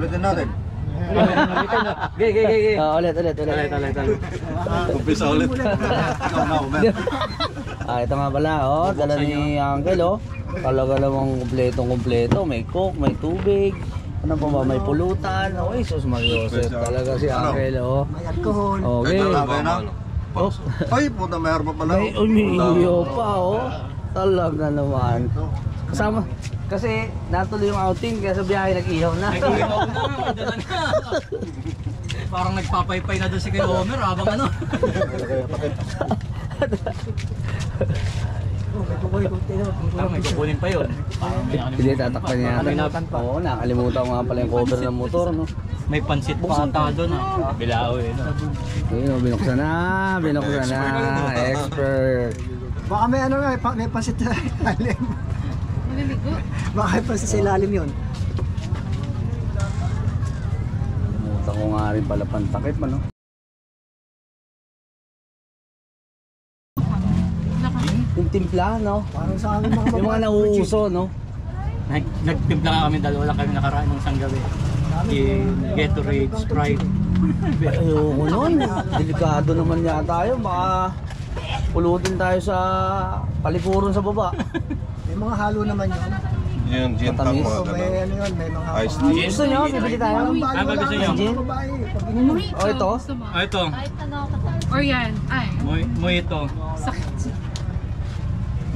Ulitin natin. Gay. Ulit. Umpisa ulit. Ikaw na, Omer. Ito nga pala, dala ni Uncle, talaga namang kumpleto. May coke, may tubig. Ano pa ba? May pulutan. Ay, sus Mariosep. Talaga si Uncle, May alcohol. Okay. Ay, puta, may harap pala. May umiiyo pa, Talaga naman. Kasama. Kasi natuloy yung outing, kaya sa biyahe nag-ihaw na. Nag-ihaw na, madala na. Parang nagpapaypay na doon si kay Homer habang ano. May kukunin pa yun. Hindi, tatakpan niya. Oo, nakalimutan ko nga pala yung cover ng motor, no? May pansit pa ata doon, Bilao eh, no? Ayun, binuksan na. Expert. Baka may ano nga, may pasit sa ilalim. Maliligo. Baka may pasit sa ilalim yun. Limutan ko nga rin pala pantakip, ano? Yung timpla, no? Parang sa amin mga Yung mga nauuso, no? Nagtimpla nga kami, dalawa lang kami nakaraan ng isang gabi. Gatorade, Sprite. Ayoko nun. Delikado naman yata yun. Baka pulutin tayo sa palikuron sa baba. May mga halo naman yun. Yun, gin tang Matamis. mga So, may ano yun, may mga Iced tea. Gusto nyo? Bibili tayo? Ano ba gusto nyo? Gin? Mojito. Oh, ito? Gusto mo? Ito, Or yan. Ay. Mojito. Sakit.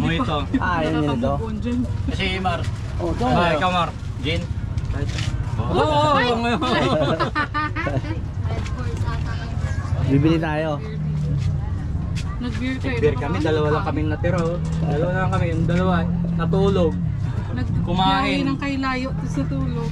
Mojito. Yun ito. Kasi Mar. Oh, ito. Ikaw Mar. Gin? Oo, ngayon. Bibili tayo. Nag-beer kayo. Beer kami, dalawa lang kaming natira. Dalawa lang kami, yung dalawa natulog. Kumain. Nag-beer ng kay layo, tapos natulog.